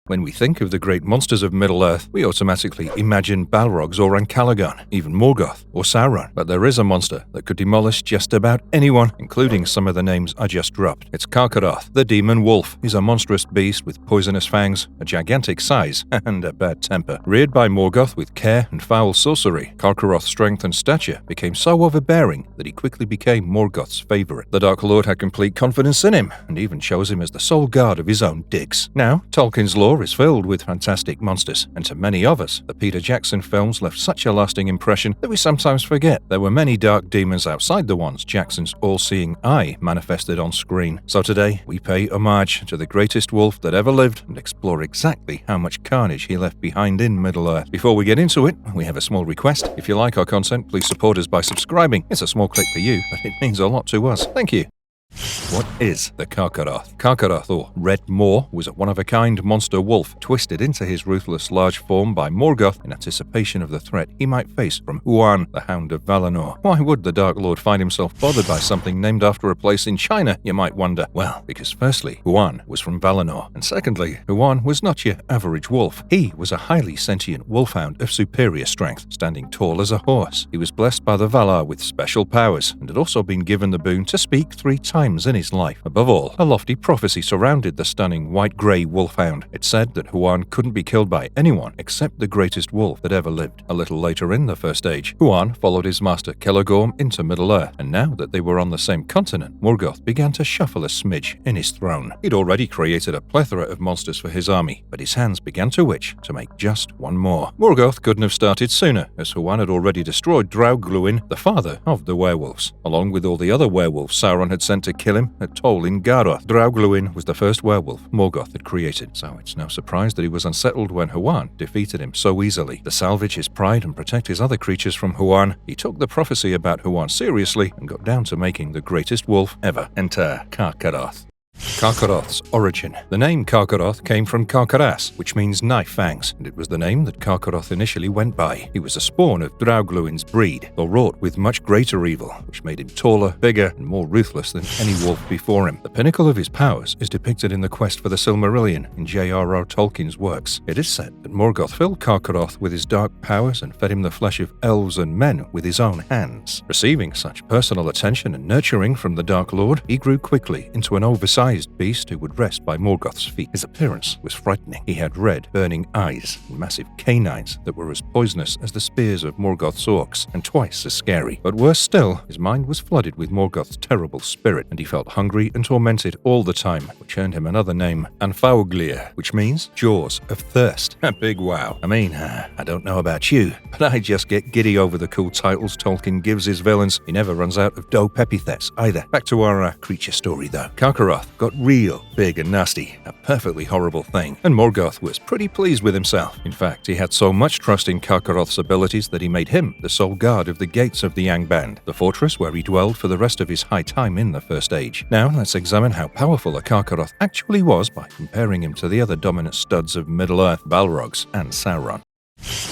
When we think of the great monsters of Middle-earth, we automatically imagine Balrogs or Ancalagon, even Morgoth or Sauron. But there is a monster that could demolish just about anyone, including some of the names I just dropped. It's Carcharoth, the demon wolf. He's a monstrous beast with poisonous fangs, a gigantic size, and a bad temper. Reared by Morgoth with care and foul sorcery, Carcharoth's strength and stature became so overbearing that he quickly became Morgoth's favorite. The Dark Lord had complete confidence in him, and even chose him as the sole guard of his own digs. Now, Tolkien's lore is filled with fantastic monsters, and to many of us, the Peter Jackson films left such a lasting impression that we sometimes forget there were many dark demons outside the ones Jackson's all-seeing eye manifested on screen. So today, we pay homage to the greatest wolf that ever lived and explore exactly how much carnage he left behind in Middle-earth. Before we get into it, we have a small request. If you like our content, please support us by subscribing. It's a small click for you, but it means a lot to us. Thank you. What is the Carcharoth? Carcharoth, or Red Moor, was a one-of-a-kind monster wolf twisted into his ruthless large form by Morgoth in anticipation of the threat he might face from Huan, the Hound of Valinor. Why would the Dark Lord find himself bothered by something named after a place in China, you might wonder? Well, because firstly, Huan was from Valinor, and secondly, Huan was not your average wolf. He was a highly sentient wolfhound of superior strength, standing tall as a horse. He was blessed by the Valar with special powers, and had also been given the boon to speak 3 times in his life. Above all, a lofty prophecy surrounded the stunning white-grey wolfhound. It said that Huan couldn't be killed by anyone except the greatest wolf that ever lived. A little later in the First Age, Huan followed his master Celagorm into Middle-earth, and now that they were on the same continent, Morgoth began to shuffle a smidge in his throne. He'd already created a plethora of monsters for his army, but his hands began to itch to make just one more. Morgoth couldn't have started sooner, as Huan had already destroyed Draugluin, the father of the werewolves, along with all the other werewolves Sauron had sent to kill him at Tol in Garroth. Draugluin was the first werewolf Morgoth had created, so it's no surprise that he was unsettled when Huan defeated him so easily. To salvage his pride and protect his other creatures from Huan, he took the prophecy about Huan seriously and got down to making the greatest wolf ever. Enter Carcharoth. Carcharoth's origin. The name Carcharoth came from Carcharas, which means knife fangs, and it was the name that Carcharoth initially went by. He was a spawn of Draugluin's breed, though wrought with much greater evil, which made him taller, bigger, and more ruthless than any wolf before him. The pinnacle of his powers is depicted in the quest for the Silmarillion in J.R.R. Tolkien's works. It is said that Morgoth filled Carcharoth with his dark powers and fed him the flesh of elves and men with his own hands. Receiving such personal attention and nurturing from the Dark Lord, he grew quickly into an oversized beast who would rest by Morgoth's feet. His appearance was frightening. He had red, burning eyes and massive canines that were as poisonous as the spears of Morgoth's orcs, and twice as scary. But worse still, his mind was flooded with Morgoth's terrible spirit, and he felt hungry and tormented all the time, which earned him another name, Anfauglir, which means jaws of thirst. A big wow. I mean, I don't know about you, but I just get giddy over the cool titles Tolkien gives his villains. He never runs out of dope epithets either. Back to our creature story though. Carcharoth got real big and nasty, a perfectly horrible thing, and Morgoth was pretty pleased with himself. In fact, he had so much trust in Carcharoth's abilities that he made him the sole guard of the gates of the Angband, the fortress where he dwelled for the rest of his high time in the First Age. Now, let's examine how powerful a Carcharoth actually was by comparing him to the other dominant studs of Middle-earth, Balrogs and Sauron.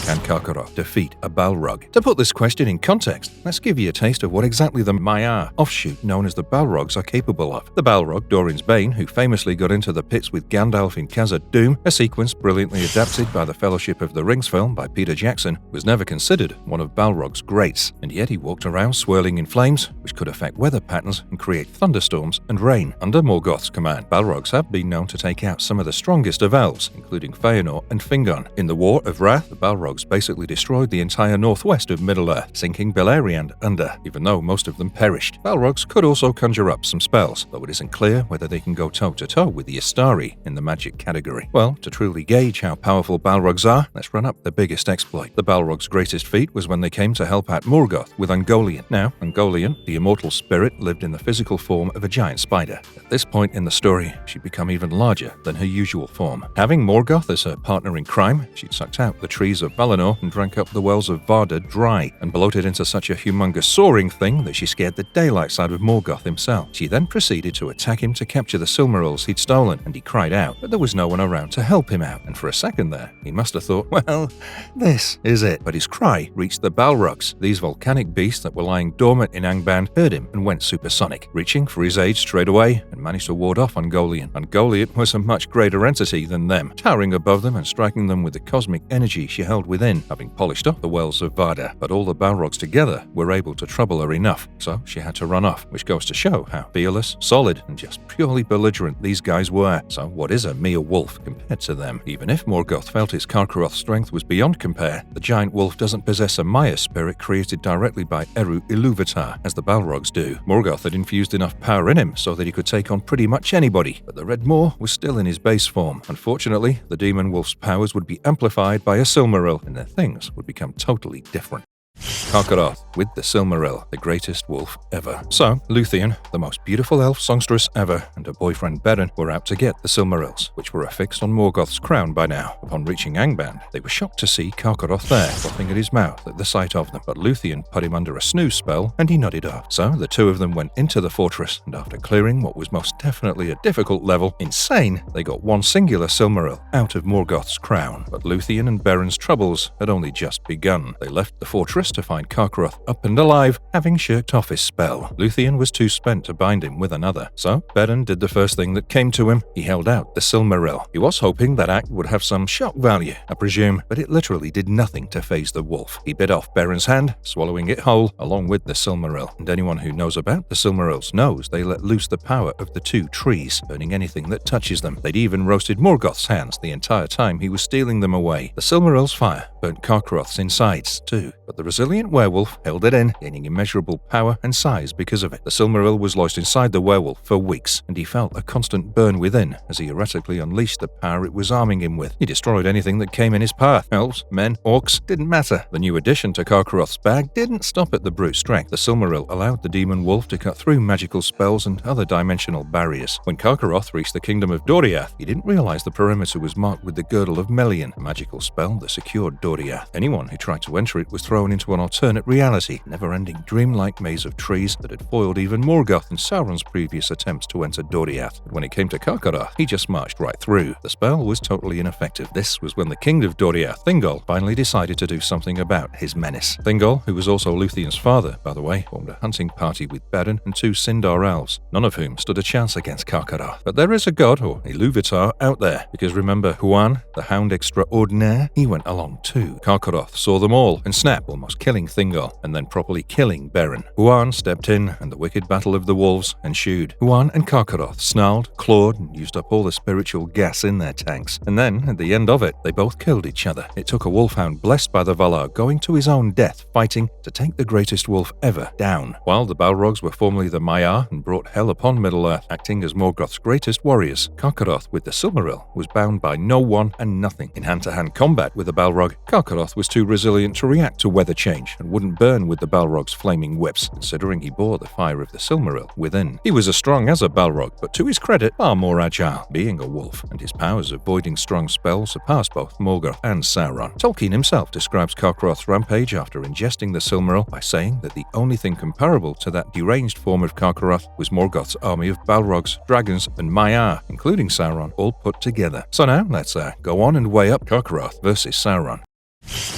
Can Carcharoth defeat a Balrog? To put this question in context, let's give you a taste of what exactly the Maiar offshoot known as the Balrogs are capable of. The Balrog, Doran's Bane, who famously got into the pits with Gandalf in Khazad-dûm, a sequence brilliantly adapted by the Fellowship of the Rings film by Peter Jackson, was never considered one of Balrog's greats, and yet he walked around swirling in flames, which could affect weather patterns and create thunderstorms and rain. Under Morgoth's command, Balrogs have been known to take out some of the strongest of elves, including Fëanor and Fingon. In the War of Wrath, the Balrogs basically destroyed the entire northwest of Middle-earth, sinking Beleriand under, even though most of them perished. Balrogs could also conjure up some spells, though it isn't clear whether they can go toe-to-toe with the Istari in the magic category. Well, to truly gauge how powerful Balrogs are, let's run up the biggest exploit. The Balrogs' greatest feat was when they came to help out Morgoth with Ungoliant. Now, Ungoliant, the immortal spirit, lived in the physical form of a giant spider. At this point in the story, she'd become even larger than her usual form. Having Morgoth as her partner in crime, she'd sucked out the tree trees of Valinor and drank up the wells of Varda dry, and bloated into such a humongous soaring thing that she scared the daylights out of Morgoth himself. She then proceeded to attack him to capture the Silmarils he'd stolen, and he cried out, but there was no one around to help him out, and for a second there, he must have thought, well, this is it. But his cry reached the Balrogs. These volcanic beasts that were lying dormant in Angband heard him and went supersonic, reaching for his aid straight away and managed to ward off Ungoliant. Ungoliant was a much greater entity than them, towering above them and striking them with the cosmic energy she held within, having polished off the wells of Varda. But all the Balrogs together were able to trouble her enough, so she had to run off, which goes to show how fearless, solid, and just purely belligerent these guys were. So what is a mere wolf compared to them? Even if Morgoth felt his Carcharoth strength was beyond compare, the giant wolf doesn't possess a Maya spirit created directly by Eru Ilúvatar, as the Balrogs do. Morgoth had infused enough power in him so that he could take on pretty much anybody, but the Red Maw was still in his base form. Unfortunately, the demon wolf's powers would be amplified by a Silmaril, and their things would become totally different. Carcharoth with the Silmaril, the greatest wolf ever. So, Luthien, the most beautiful elf songstress ever, and her boyfriend Beren were out to get the Silmarils, which were affixed on Morgoth's crown by now. Upon reaching Angband, they were shocked to see Carcharoth there, frothing at his mouth at the sight of them, but Luthien put him under a snooze spell, and he nodded off. So, the two of them went into the fortress, and after clearing what was most definitely a difficult level, insane, they got one singular Silmaril out of Morgoth's crown. But Luthien and Beren's troubles had only just begun. They left the fortress to find Carcharoth up and alive, having shirked off his spell. Luthien was too spent to bind him with another, so Beren did the first thing that came to him. He held out the Silmaril. He was hoping that act would have some shock value, I presume, but it literally did nothing to faze the wolf. He bit off Beren's hand, swallowing it whole, along with the Silmaril. And anyone who knows about the Silmarils knows they let loose the power of the two trees, burning anything that touches them. They'd even roasted Morgoth's hands the entire time he was stealing them away. The Silmaril's fire burnt Carcharoth's insides, too, but the resilient werewolf held it in, gaining immeasurable power and size because of it. The Silmaril was lodged inside the werewolf for weeks, and he felt a constant burn within as he erratically unleashed the power it was arming him with. He destroyed anything that came in his path. Elves, men, orcs, didn't matter. The new addition to Carcharoth's bag didn't stop at the brute strength. The Silmaril allowed the demon wolf to cut through magical spells and other dimensional barriers. When Carcharoth reached the kingdom of Doriath, he didn't realize the perimeter was marked with the Girdle of Melian, a magical spell that secured Doriath. Anyone who tried to enter it was thrown into an alternate reality, never-ending dreamlike maze of trees that had foiled even Morgoth and Sauron's previous attempts to enter Doriath. But when it came to Carcharoth, he just marched right through. The spell was totally ineffective. This was when the king of Doriath, Thingol, finally decided to do something about his menace. Thingol, who was also Luthien's father, by the way, formed a hunting party with Beren and two Sindar elves, none of whom stood a chance against Carcharoth. But there is a god, or Ilúvatar, out there, because remember Huan, the Hound Extraordinaire? He went along too. Carcharoth saw them all and snapped, almost killing Thingol, and then properly killing Beren. Huan stepped in, and the wicked battle of the wolves ensued. Huan and Carcharoth snarled, clawed, and used up all the spiritual gas in their tanks. And then, at the end of it, they both killed each other. It took a wolfhound blessed by the Valar going to his own death, fighting to take the greatest wolf ever down. While the Balrogs were formerly the Maiar and brought hell upon Middle-earth, acting as Morgoth's greatest warriors, Carcharoth with the Silmaril was bound by no one and nothing. In hand-to-hand combat with the Balrog, Carcharoth was too resilient to react to weather change and wouldn't burn with the Balrog's flaming whips, considering he bore the fire of the Silmaril within. He was as strong as a Balrog, but to his credit, far more agile, being a wolf, and his powers of voiding strong spells surpassed both Morgoth and Sauron. Tolkien himself describes Carcharoth's rampage after ingesting the Silmaril by saying that the only thing comparable to that deranged form of Carcharoth was Morgoth's army of Balrogs, dragons, and Maiar, including Sauron, all put together. So now, let's go on and weigh up Carcharoth versus Sauron.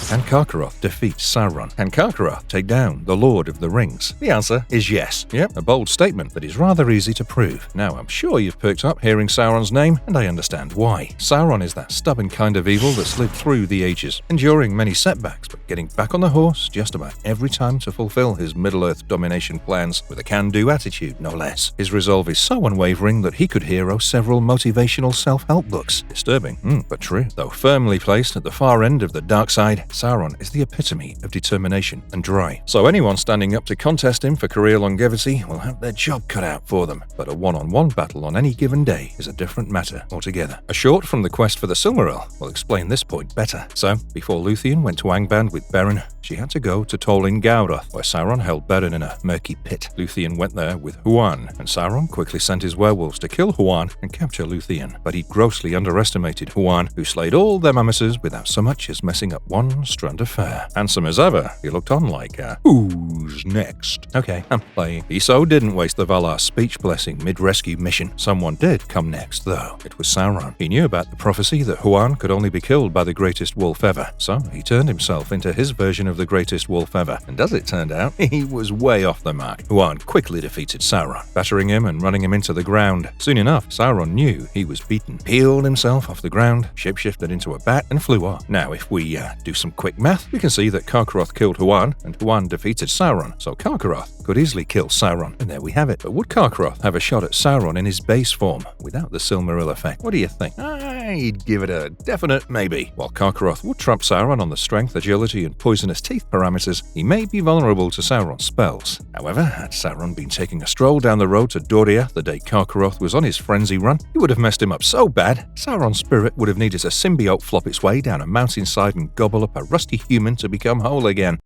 Can Carcharoth defeat Sauron? Can Carcharoth take down the Lord of the Rings? The answer is yes. Yep, a bold statement that is rather easy to prove. Now, I'm sure you've perked up hearing Sauron's name, and I understand why. Sauron is that stubborn kind of evil that's lived through the ages, enduring many setbacks, but getting back on the horse just about every time to fulfill his Middle-earth domination plans with a can-do attitude, no less. His resolve is so unwavering that he could hero several motivational self-help books. Disturbing, but true. Though firmly placed at the far end of the dark side, Sauron is the epitome of determination and drive. So anyone standing up to contest him for career longevity will have their job cut out for them. But a one-on-one battle on any given day is a different matter altogether. A short from the quest for the Silmaril will explain this point better. So, before Luthien went to Angband with Beren, she had to go to Carcharoth, where Sauron held Beren in a murky pit. Luthien went there with Huan, and Sauron quickly sent his werewolves to kill Huan and capture Luthien. But he grossly underestimated Huan, who slayed all their mimeses without so much as messing up one strand of fur. Handsome as ever, he looked on like, who's next? Okay, I'm playing. He so didn't waste the Valar's speech blessing mid-rescue mission. Someone did come next, though. It was Sauron. He knew about the prophecy that Huan could only be killed by the greatest wolf ever, so he turned himself into his version of the greatest wolf ever. And as it turned out, he was way off the mark. Huan quickly defeated Sauron, battering him and running him into the ground. Soon enough, Sauron knew he was beaten, peeled himself off the ground, shapeshifted into a bat, and flew off. Now, if we do some quick math, we can see that Carcharoth killed Huan, and Huan defeated Sauron, so Carcharoth could easily kill Sauron. And there we have it. But would Carcharoth have a shot at Sauron in his base form, without the Silmaril effect? What do you think? I'd give it a definite maybe. While Carcharoth would trump Sauron on the strength, agility, and poisonous teeth parameters, he may be vulnerable to Sauron's spells. However, had Sauron been taking a stroll down the road to Doria the day Carcharoth was on his frenzy run, he would have messed him up so bad, Sauron's spirit would have needed a symbiote flop its way down a mountainside and gobble up a rusty human to become whole again.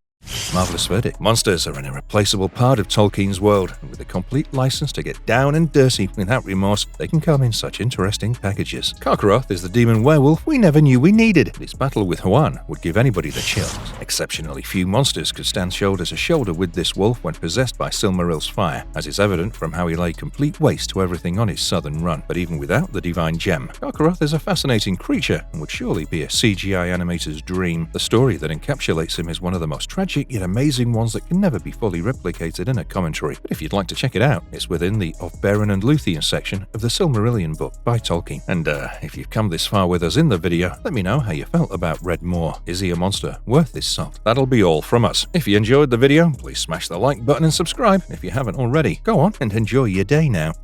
Marvelous verdict. Monsters are an irreplaceable part of Tolkien's world, and with a complete license to get down and dirty without remorse, they can come in such interesting packages. Carcharoth is the demon werewolf we never knew we needed. His battle with Huan would give anybody the chills. Exceptionally few monsters could stand shoulder to shoulder with this wolf when possessed by Silmaril's fire, as is evident from how he lay complete waste to everything on his southern run. But even without the divine gem, Carcharoth is a fascinating creature and would surely be a CGI animator's dream. The story that encapsulates him is one of the most tragic yet amazing ones that can never be fully replicated in a commentary. But if you'd like to check it out, it's within the Of Beren and Luthien section of the Silmarillion book by Tolkien. And if you've come this far with us in the video, let me know how you felt about Red Moor. Is he a monster worth his salt? That'll be all from us. If you enjoyed the video, please smash the like button and subscribe if you haven't already. Go on and enjoy your day now.